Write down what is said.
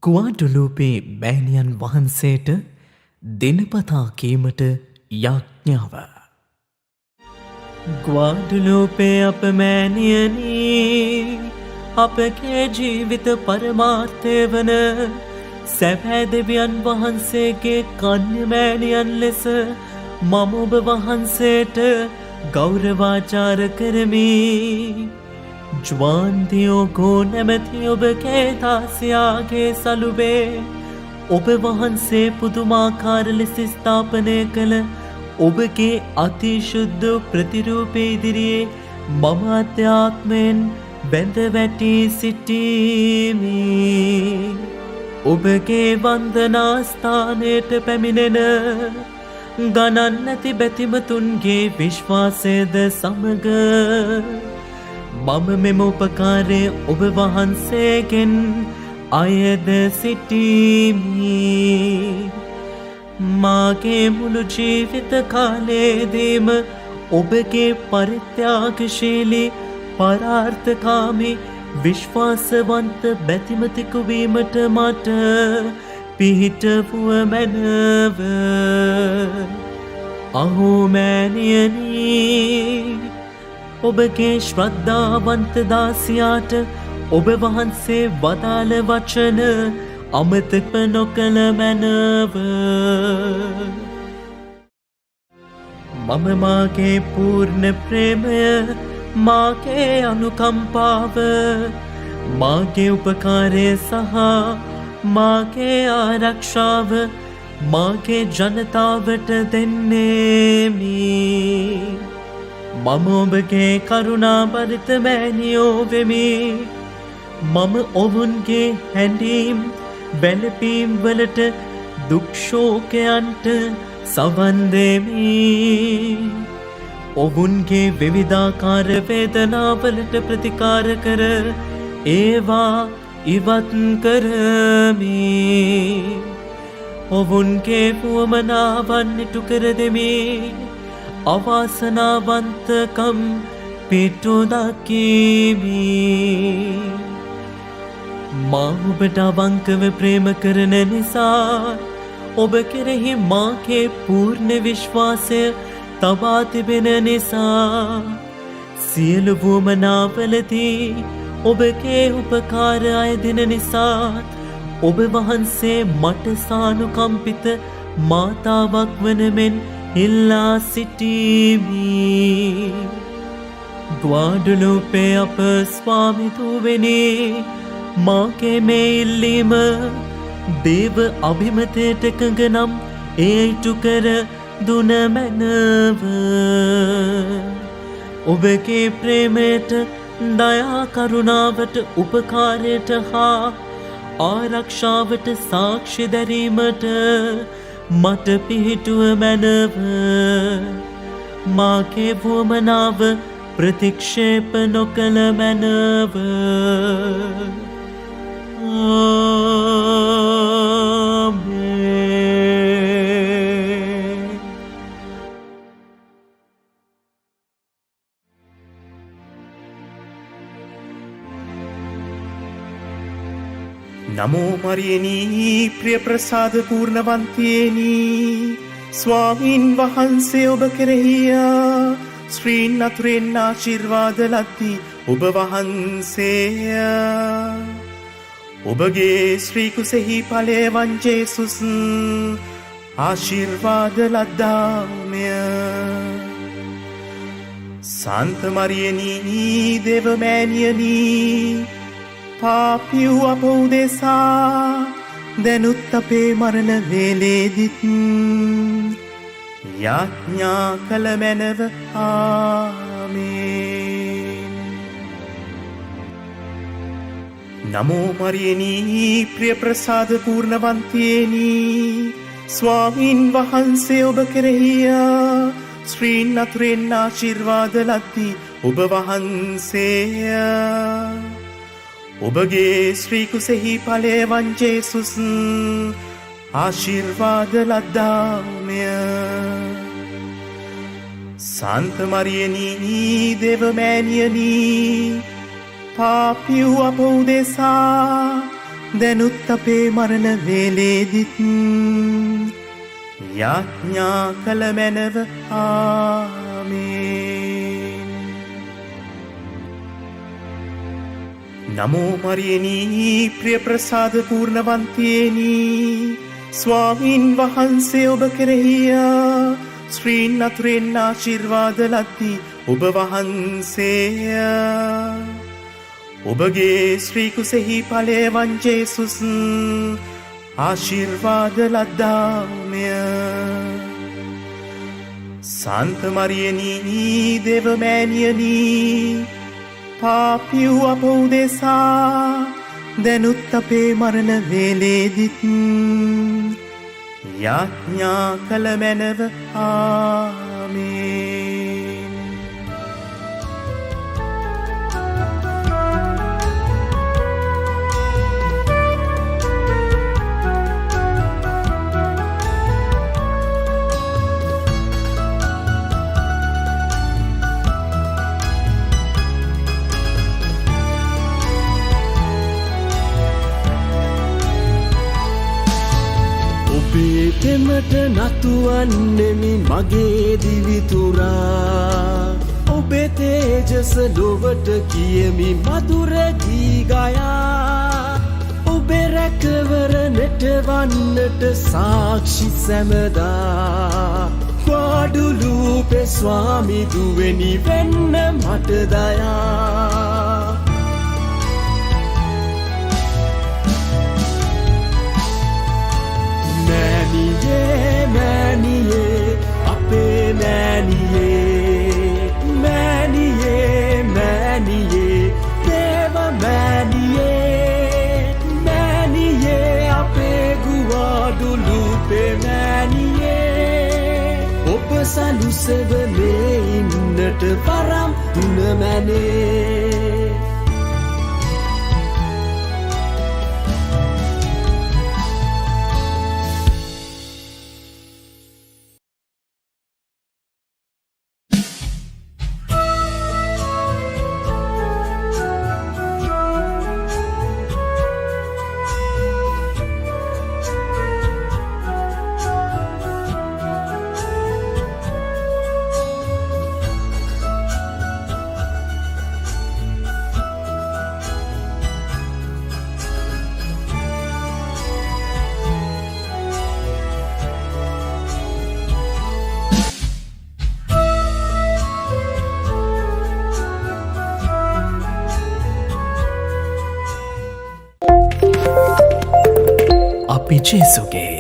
කුවාඩුලූපේ මෑණියන් වහන්සේට දිනපතා කීමට යාඥාව. ගුවාඩුලූපේ අප මෑණියනී අපගේ ජීවිත පරමාර්ථය වන සැබෑ දෙවියන් වහන්සේගේ කන්‍ය මෑණියන් ලෙස මම ඔබ වහන්සේට ගෞරවාචාර කරමි. ජ්වාන්තියෝගෝ නැමැති ඔබගේ දාසියාගේ සලුවේ ඔබ වහන්සේ පුදුමාකාර ලෙස ස්ථාපනය කළ ඔබගේ අතිශුද්ධ ප්‍රතිරූපය ඉදිරියේ මම අධ්‍යාත්මයෙන් බැඳ වැටී සිටීමි. ඔබගේ වන්දනා ස්ථානයට පැමිණෙන ගණන් නැති බැතිමතුන්ගේ විශ්වාසයද සමග මම මෙම උපකාරය ඔබ වහන්සේගෙන් අයද සිටීමි. මාගේ මුළු ජීවිත කාලයේදීම ඔබගේ පරිත්‍යාගශීලී පරාර්ථකාමී විශ්වාසවන්ත බැතිමතිකු වීමට මට පිහිටවුව මැනව. අහෝ මෑණියනී, ඔබගේ ශ්‍රද්ධාවන්ත දාසියාට ඔබ වහන්සේ වදාළ වචන අමතක නොකළ මැනව. මම මාගේ පූර්ණ ප්‍රේමය, මාගේ අනුකම්පාව, මාගේ උපකාරය සහ මාගේ ආරක්ෂාව මාගේ ජනතාවට දෙන්නේමි. මම ඔබගේ කරුණාබරිත මෑණියෝ වෙමි. මම ඔවුන්ගේ හැඬීම් වැළපීම් වලට දුක්ෂෝකයන්ට සවන් දෙමි. ඔවුන්ගේ විවිධාකාර වේදනාවලට ප්‍රතිකාර කර ඒවා ඉවත් කරමි. ඔවුන්ගේ වුවමනාවන් ඉටු කර දෙමි. අවාසනාවන්තකම් පිටු දකිමි. මා ඔබට අවංකව ප්‍රේම කරන නිසා ඔබ කෙරෙහි මාගේ පූර්ණ විශ්වාසය තබා තිබෙන නිසා සියලු වුවමනාවලදී ඔබගේ උපකාර අයදින නිසා ඔබ වහන්සේ මට සානුකම්පිත මාතාවක් වන මෙන් ඉල්ලා සිටීමි. ගුවාඩුලූපේ අප ස්වාමිතුවෙනි, මාගේ මේ ඉල්ලීම දේව අභිමතයට එකඟ නම් එය ඉටු කර දුන මැනව. ඔබගේ ප්‍රේමයට, දයා කරුණාවට, උපකාරයට හා ආරක්ෂාවට සාක්ෂි දැරීමට මට පිහිටුව මැනව. මාගේ වුවමනාව ප්‍රතික්ෂේප නොකළ මැනව. නමෝ මරියනී, ප්‍රිය ප්‍රසාද පූර්ණවන්තියනී, ස්වාමීන් වහන්සේ ඔබ කෙරෙහිය ශ්‍රීන් අතුරෙන් ආශිර්වාද ලද්දී ඔබ වහන්සේය. ඔබගේ ශ්‍රී කුසෙහි ඵලය වන් ජේසුස් ආශිර්වාද ලද්දාමය. සාන්ත මරියනී, දේව මෑණියනී, පාපිව් අප උදෙසා දැනුත් අපේ මරණ වේලේදිත් යාඥා කළ මැනව. ආමේන්. නමෝ මරියනී, ප්‍රිය ප්‍රසාද පූර්ණවන්තියනී, ස්වාමීන් වහන්සේ ඔබ කෙරෙහිය ශ්‍රීන් අතුරෙන් ආශිර්වාද ලද්දී ඔබ වහන්සේය. ඔබගේ ශ්‍රී කුසෙහි ඵලය වන් ජේසුස් ආශිර්වාද ලද්දාමය. සාන්ත මරියනී, දේව මෑණියනී, පාපිව් අප උදෙසා දැනුත් අපේ මරණ වේලේදිත් යාඥා කළ මැනව ආමේන්. නමෝ මරියනී ප්‍රිය ප්‍රසාද පූර්ණවන්තියනී ස්වාමීන් වහන්සේ ඔබ කෙරෙහියා ශ්‍රීන් අතුරෙන් ආශිර්වාද ලද්දී ඔබ වහන්සේය. ඔබගේ ශ්‍රී කුසෙහි ඵලය වන් ජේසුස් ආශිර්වාද ලද්දාමය. සාන්ත මරියනී දේව මෑණියනී පාපී වූ අප උදෙසා දැනුත් අපේ මරණ වේලේදිත් යාඥා කළ මැනව ආමේන්. පෙමට නතුවන්නෙමි මගේ දිවිතුරා ඔබේ තේජස ලොවට කියමි මధుර ගී ගයා ඔබේ රැකවරණට වන්නට සාක්ෂි සැමදා ගොඩුලුපේ ස්වාමි දුවෙනි වෙන්න මට දයා. මෑණියේ අපේ මෑණියේ මෑණියේ මෑණියේ දේව මෑණියේ මෑණියේ අපේ ගුවඩුලුපේ මෑණියේ ඔබ සලුසෙවනේ ඉන්නට වරම් දුන මැනේ. අපි ජේසුගේ